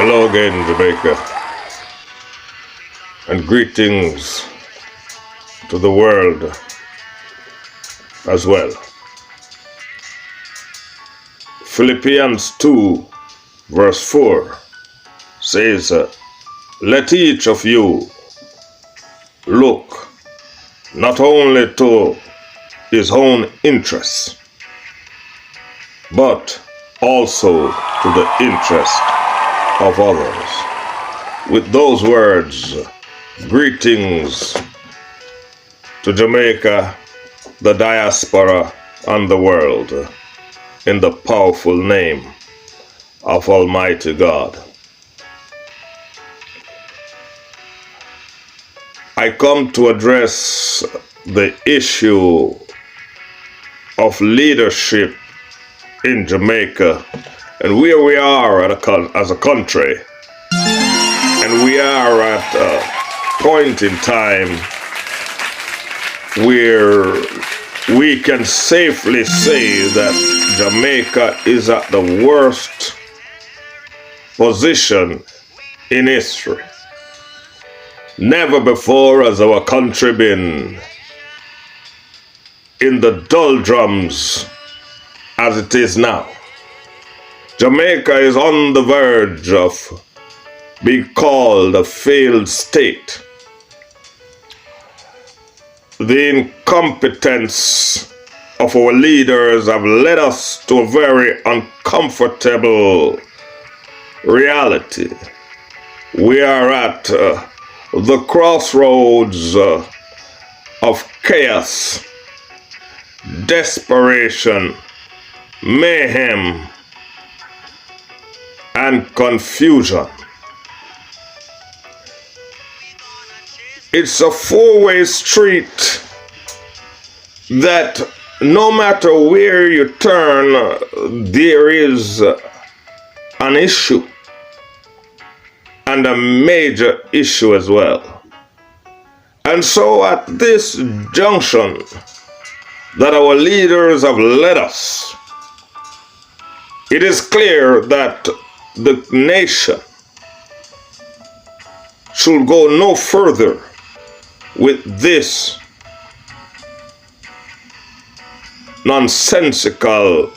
Hello again, Jamaica, and greetings to the world as well. Philippians 2 verse 4 says, let each of you look not only to his own interests, but also to the interest of others. With those words, greetings to Jamaica, the diaspora, and the world, in the powerful name of Almighty God. I come to address the issue of leadership in Jamaica and where we are as a country. And we are at a point in time where we can safely say that Jamaica is at the worst position in history. Never before has our country been in the doldrums as it is now. Jamaica is on the verge of being called a failed state. The incompetence of our leaders have led us to a very uncomfortable reality. We are at the crossroads of chaos, desperation, mayhem, and confusion. It's a four-way street that no matter where you turn, there is an issue, and a major issue as well. And so at this junction that our leaders have led us, it is clear that the nation should go no further with this nonsensical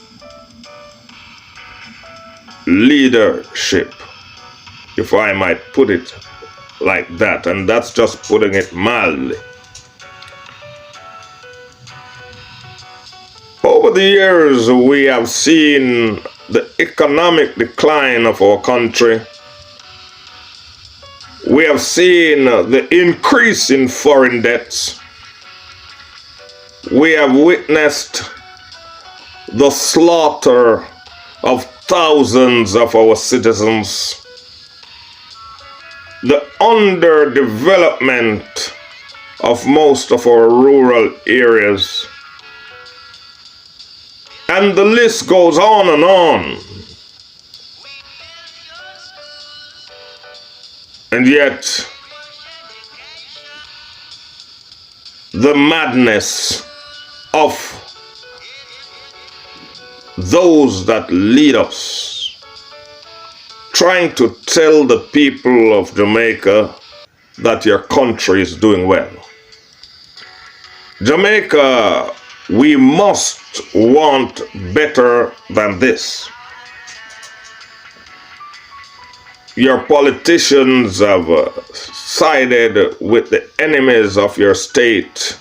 leadership, if I might put it like that, and that's just putting it mildly. Over the years, we have seen the economic decline of our country. We have seen the increase in foreign debts. We have witnessed the slaughter of thousands of our citizens, the underdevelopment of most of our rural areas, and the list goes on and on. And yet, the madness of those that lead us, trying to tell the people of Jamaica that your country is doing well. Jamaica, we must want better than this. Your politicians have sided with the enemies of your state,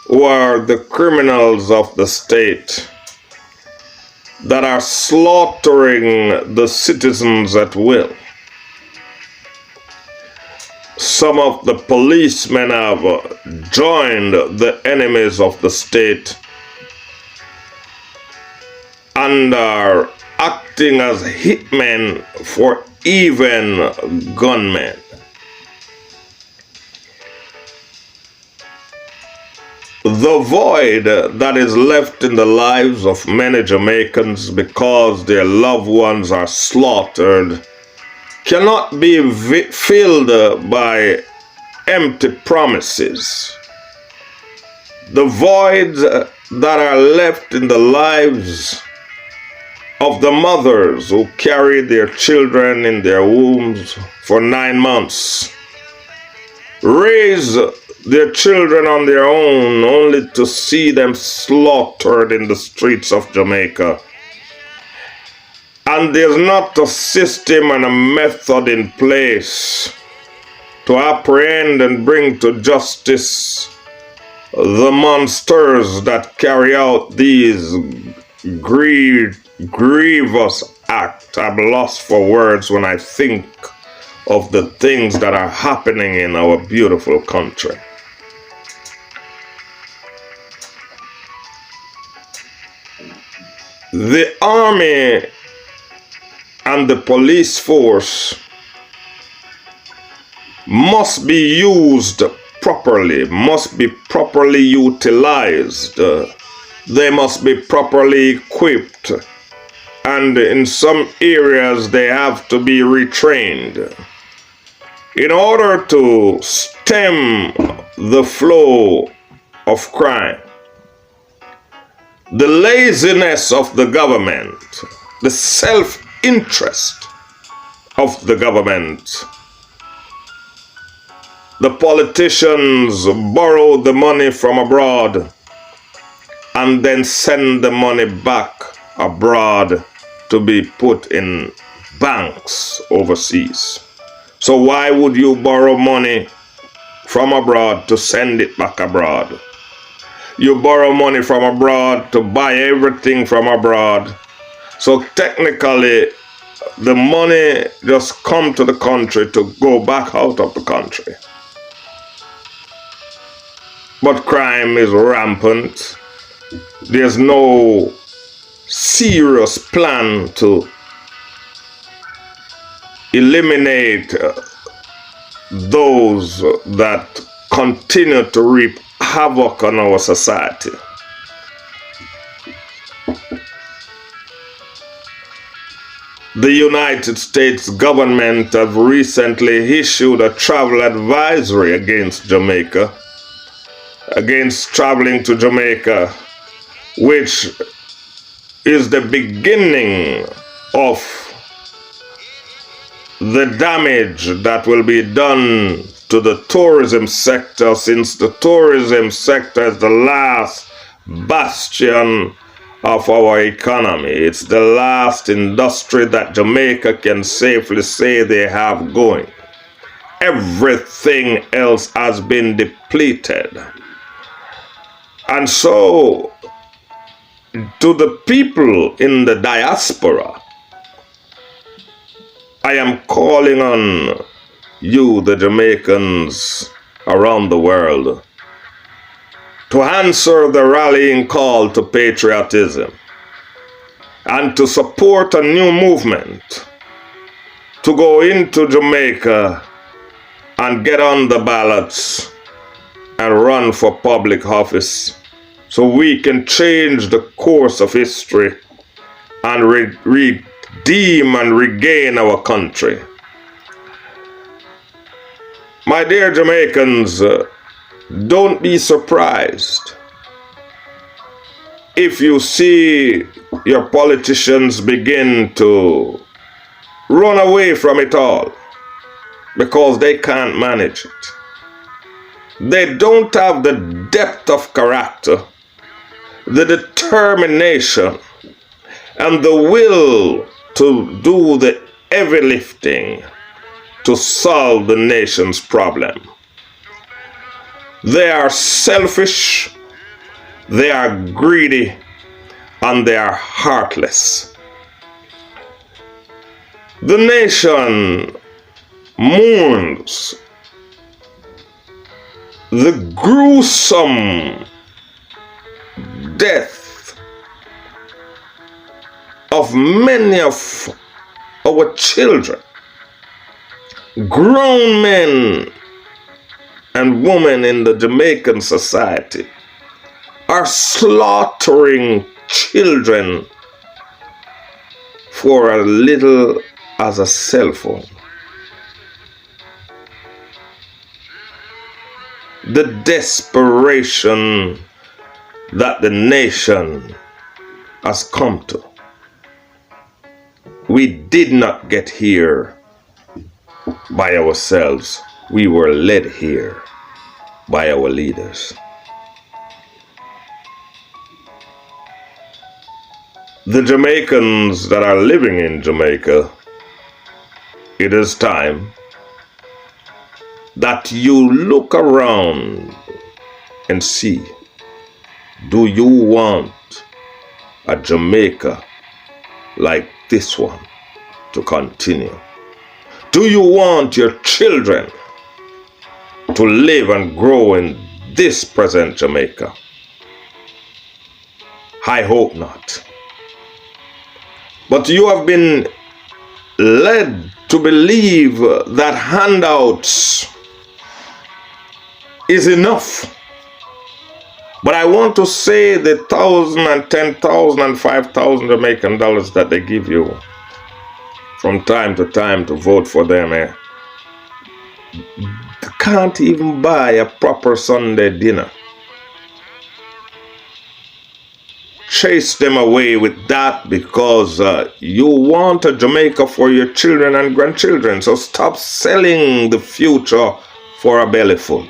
who are the criminals of the state, that are slaughtering the citizens at will. Some of the policemen have joined the enemies of the state and are acting as hitmen for even gunmen. The void that is left in the lives of many Jamaicans because their loved ones are slaughtered cannot be filled by empty promises. The voids that are left in the lives of the mothers who carried their children in their wombs for 9 months, raise their children on their own only to see them slaughtered in the streets of Jamaica. And there's not a system and a method in place to apprehend and bring to justice the monsters that carry out these grievous acts. I'm lost for words when I think of the things that are happening in our beautiful country. The army and the police force must be used properly, must be properly utilized. They must be properly equipped. And in some areas, they have to be retrained in order to stem the flow of crime. The laziness of the government, the self-interest of the government. The politicians borrow the money from abroad and then send the money back abroad to be put in banks overseas. So why would you borrow money from abroad to send it back abroad? You borrow money from abroad to buy everything from abroad. So technically, the money just come to the country to go back out of the country. But crime is rampant. There's no serious plan to eliminate those that continue to reap havoc on our society. The United States government have recently issued a travel advisory against Jamaica, against traveling to Jamaica, which is the beginning of the damage that will be done to the tourism sector, since the tourism sector is the last bastion of our economy. It's the last industry that Jamaica can safely say they have going. Everything else has been depleted. And so, to the people in the diaspora, I am calling on you, the Jamaicans around the world, to answer the rallying call to patriotism and to support a new movement, to go into Jamaica and get on the ballots and run for public office, so we can change the course of history and redeem and regain our country. My dear Jamaicans, don't be surprised if you see your politicians begin to run away from it all because they can't manage it. They don't have the depth of character, the determination, and the will to do the heavy lifting to solve the nation's problem. They are selfish, they are greedy, and they are heartless. The nation mourns the gruesome death of many of our children, grown men and women in the Jamaican society are slaughtering children for as little as a cell phone. The desperation that the nation has come to. We did not get here by ourselves. We were led here by our leaders. The Jamaicans that are living in Jamaica, it is time that you look around and see, do you want a Jamaica like this one to continue? Do you want your children to live and grow in this present Jamaica? I hope not. But you have been led to believe that handouts is enough. But I want to say the 1,000 and 10,000 and 5,000 Jamaican dollars that they give you from time to time to vote for them, can't even buy a proper Sunday dinner. Chase them away with that because you want a Jamaica for your children and grandchildren. So stop selling the future for a bellyful.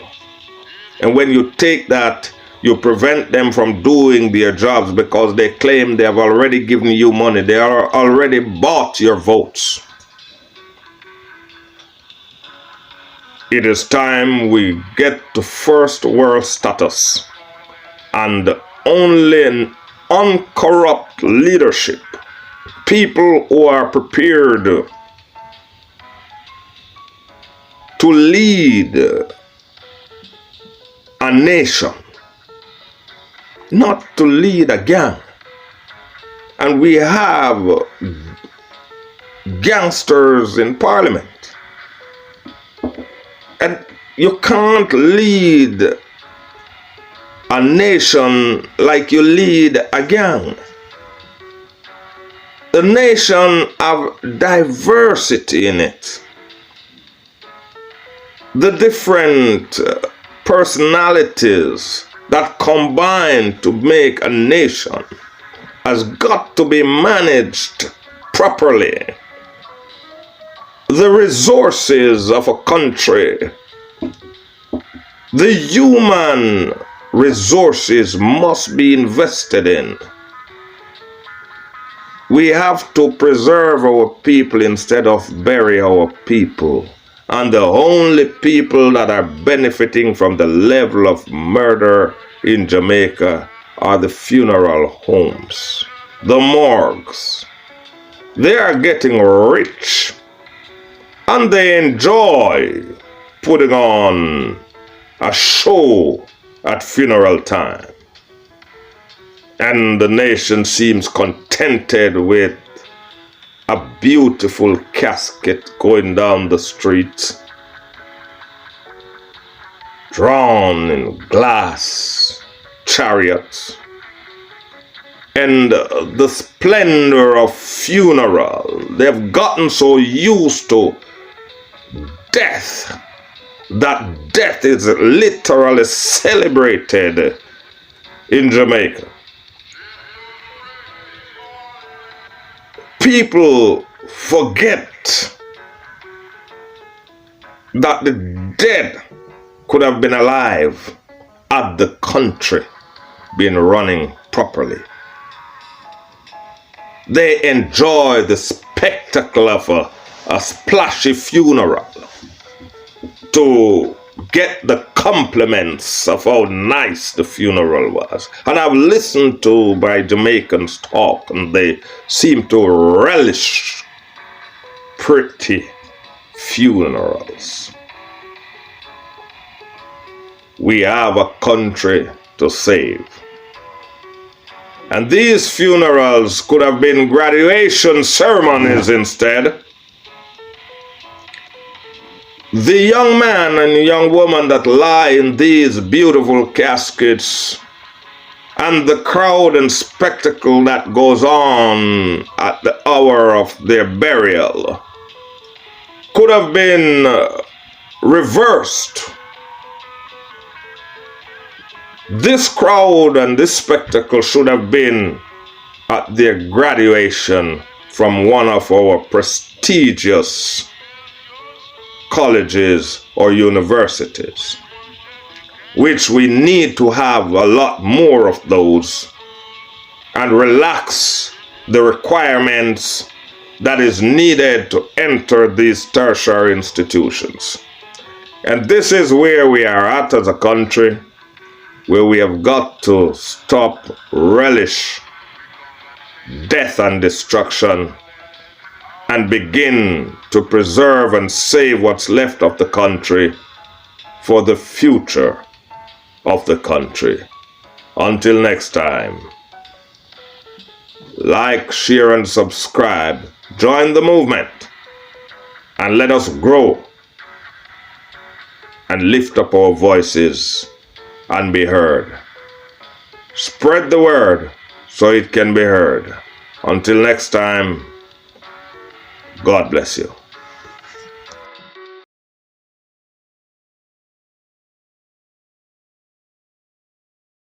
And when you take that, you prevent them from doing their jobs because they claim they have already given you money. They are already bought your votes. It is time we get to first world status and only an uncorrupt leadership. People who are prepared to lead a nation, not to lead a gang. And we have gangsters in parliament. And you can't lead a nation like you lead a gang. The nation have diversity in it. The different personalities that combine to make a nation has got to be managed properly. The resources of a country, the human resources must be invested in. We have to preserve our people instead of bury our people. And the only people that are benefiting from the level of murder in Jamaica are the funeral homes, the morgues. They are getting rich and they enjoy putting on a show at funeral time. And the nation seems contented with a beautiful casket going down the street, drawn in glass chariots, and the splendor of funeral. They've gotten so used to death that death is literally celebrated in Jamaica. People forget that the dead could have been alive had the country been running properly. They enjoy the spectacle of a splashy funeral to get the compliments of how nice the funeral was. And I've listened to my Jamaicans talk, and they seem to relish pretty funerals. We have a country to save. And these funerals could have been graduation ceremonies instead. The young man and young woman that lie in these beautiful caskets and the crowd and spectacle that goes on at the hour of their burial could have been reversed. This crowd and this spectacle should have been at their graduation from one of our prestigious colleges or universities, which we need to have a lot more of those, and relax the requirements that is needed to enter these tertiary institutions. And this is where we are at as a country, where we have got to stop relish death and destruction and begin to preserve and save what's left of the country for the future of the country. Until next time, like, share, and subscribe. Join the movement and let us grow and lift up our voices and be heard. Spread the word so it can be heard. Until next time, God bless you.